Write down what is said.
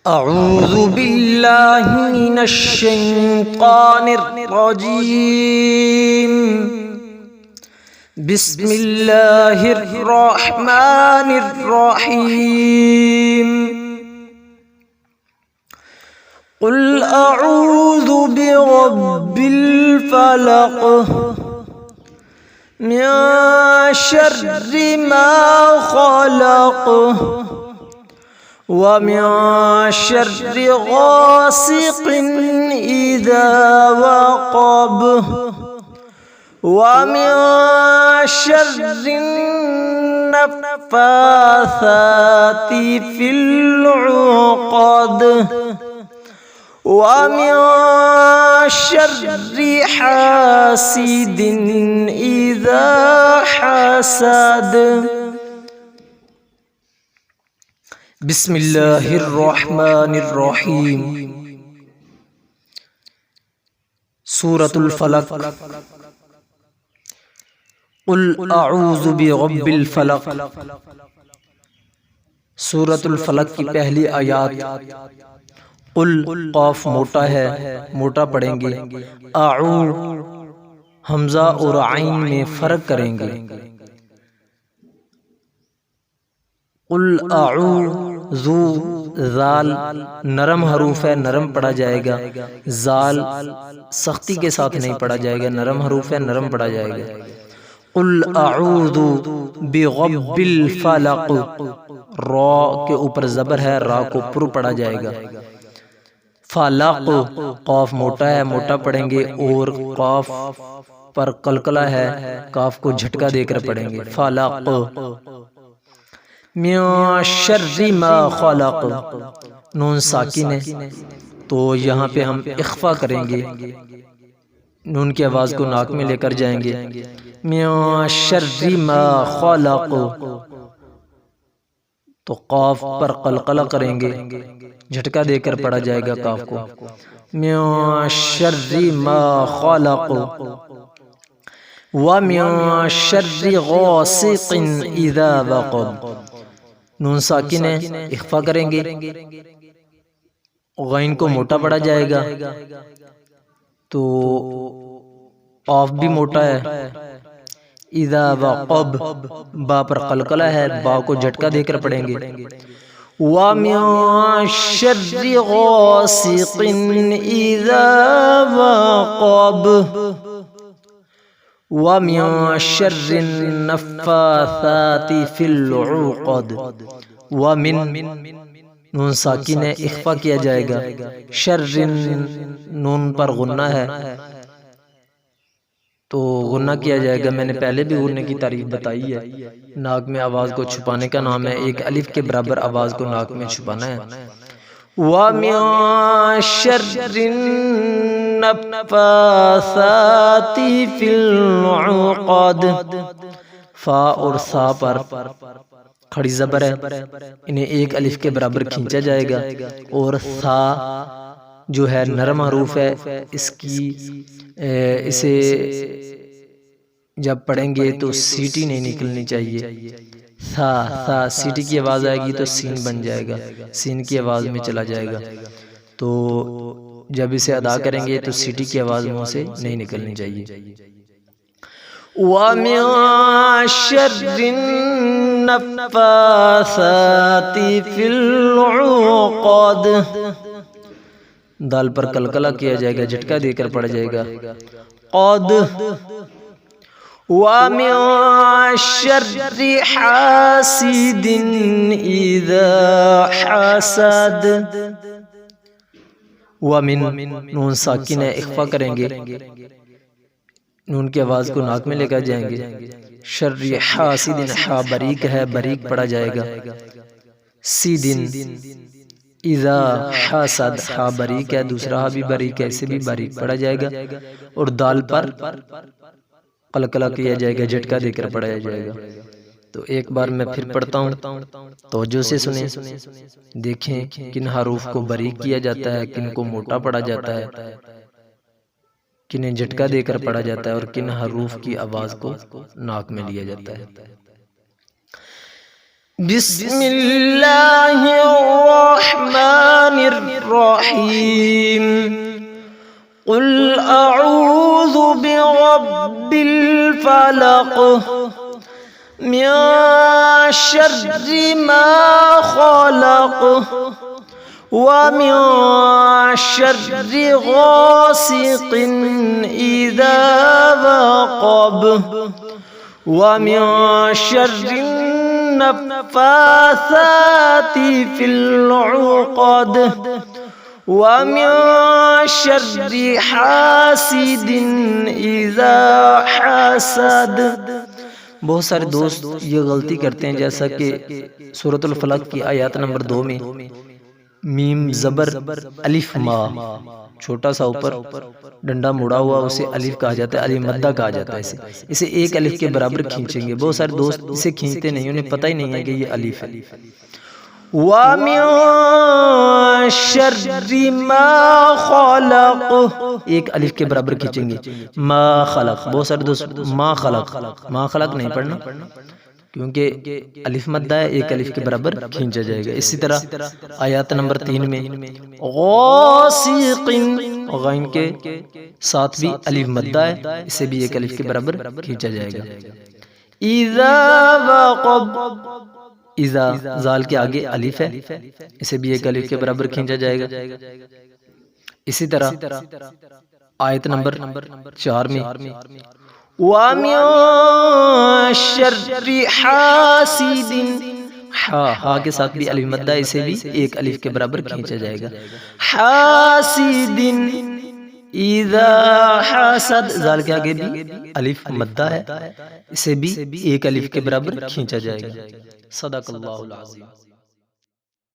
اعوذ باللہ من الشیطان الرجیم بسم اللہ الرحمن الرحیم قل اعوذ برب الفلق من شر ما خلق ومن شر غاسق إذا وقب ومن شر النفاثات في العقد ومن شر حاسد إذا حسد بسم اللہ الرحمن الرحیم سورۃ الفلق قل اعوذ برب الفلق سورۃ الفلق کی پہلی آیات قل قاف موٹا ہے موٹا پڑھیں گے، اعو حمزہ اور عین میں فرق کریں گے۔ قل اعوذ زال نرم حروف ہے، نرم پڑھا جائے گا، زال سختی کے ساتھ نہیں پڑھا جائے گا، نرم حروف ہے، نرم پڑھا جائے گا۔ قل اعوذ برب الفلق، را کے اوپر زبر ہے، را کو پر پڑھا جائے گا۔ فلق قاف موٹا ہے، موٹا پڑھیں گے، اور قاف پر قلقلہ ہے، کاف کو جھٹکا دے کر پڑھیں گے۔ فلق من شر ما خلق، نون ساکن ہے تو یہاں پہ ہم اخفا کریں گے، نون کی آواز کو ناک میں لے کر جائیں گے۔ من شر ما خلق تو قاف پر قلقلہ کریں گے، جھٹکا دے کر پڑھا جائے گا کاف کو۔ من شر ما خلق ومن شر غاسق اذا وقب، نون ساکن ہے، اخفا کریں گے، غین کو موٹا پڑھا جائے گا تو قاف بھی موٹا ہے۔ اذا وقب با پر قلقلہ ہے، با کو جھٹکا دے کر پڑھیں گے۔ وَمِن شَرِّ غَاسِقٍ إِذَا وَقَبَ وَمِن شَرِّ النَّفَّاثَاتِ فِي الْعُقَدِ، وَمِن نون ساکن ہے، اخفا کیا جائے گا، شر نون پر غنہ ہے تو غنہ کیا جائے گا۔ میں نے پہلے بھی غنہ کی تعریف بتائی ہے، ناک میں آواز کو چھپانے کا نام ہے، ایک الف کے برابر آواز کو ناک میں چھپانا ہے۔ وَمِن شَرِّ النَّفَّاثَاتِ فِي الْعُقَدِ، فا اور سا پر کھڑی زبر ہے، انہیں ایک الف کے برابر کھینچا جائے گا، اور سا جو ہے نرم حروف ہے، اسے جب پڑھیں گے تو سیٹی نہیں نکلنی چاہیے۔ سا سیٹی کی آواز آئے گی تو سین بن جائے گا، سین کی آواز میں چلا جائے گا، تو جب اسے ادا کریں گے تو سیٹی کی آواز منہ سے نہیں نکلنی چاہیے۔ وَمِن شَرِّ النَّفَّاثَاتِ فِي الْعُقَدِ، دال پر قلقلہ کیا جائے گا، جھٹکا دے کر پڑھ جائے گا، قد۔ وَمِن شَرِّ حَاسِدٍ إِذَا حَسَدَ، وَمِن نون ساکن ہے، اخفا کریں گے، نون کی آواز کو ناک میں لے کر جائیں گے۔ شر حاسد، حا بریک ہے، بریک پڑھا جائے گا، سیدن اذا حسد، ہا بریک ہے، دوسرا ہا بھی بریک ہے، اسے بھی باریک پڑھا جائے گا، اور دال پر قلقلہ کیا جائے گا، جھٹکا دے کر پڑھایا جائے گا۔ تو ایک بار میں پھر پڑھتا ہوں، توجہ سے سنیں، دیکھیں کن حروف کو باریک کیا جاتا ہے، کن کو موٹا پڑھا جاتا ہے، کنہیں جھٹکا دے کر پڑھا جاتا ہے، اور کن حروف کی آواز کو ناک میں لیا جاتا ہے۔ بسم اللہ الرحمن الرحیم قل اعوذ برب الفلق من شر ما خلق ومن شر غاسق اذا وقب ومن شر النفاثات في العقد ومن شر حاسد اذا حسد۔ بہت سارے دوست یہ غلطی کرتے ہیں، جیسا کہ سورۃ الفلق کی آیات نمبر 2 میں میم زبر الف ما، چھوٹا سا اوپر ڈنڈا مڑا ہوا، اسے الف کہا جاتا ہے، الف مدہ کہا جاتا ہے، اسے ایک الف کے برابر کھینچیں گے۔ بہت سارے دوست اسے کھینچتے نہیں، انہیں پتہ ہی نہیں ہے کہ یہ الف ہے۔ وَمِن شَرِّ مَا خَلَقَ، ایک الف کے برابر کھینچیں گے، ما خلق۔ بہت سارے دوست ما خلق، ما خلق نہیں پڑھنا کیونکہ الف مدہ ہے، ایک الف کے برابر کھینچا جائے گا۔ اسی طرح آیات نمبر 3 میں غاسق، غین کے ساتھ بھی الف مدہ ہے، اسے بھی ایک الف کے برابر کھینچا جائے گا۔ اذا وقب، اذا زال کے آگے الف ہے، اسے بھی ایک الف کے برابر کھینچا جائے گا۔ اسی طرح آیت نمبر 4 میں وَمِن شَرِّ حَاسِدٍ، ہا کے ساتھ بھی الف مدہ ہے، اسے بھی ایک الف کے برابر کھینچا جائے گا۔ حاسد اذا حسد، زال کے آگے بھی الف مدہ ہے، اسے بھی ایک الف کے برابر کھینچا جائے گا۔ صدق اللہ العظیم۔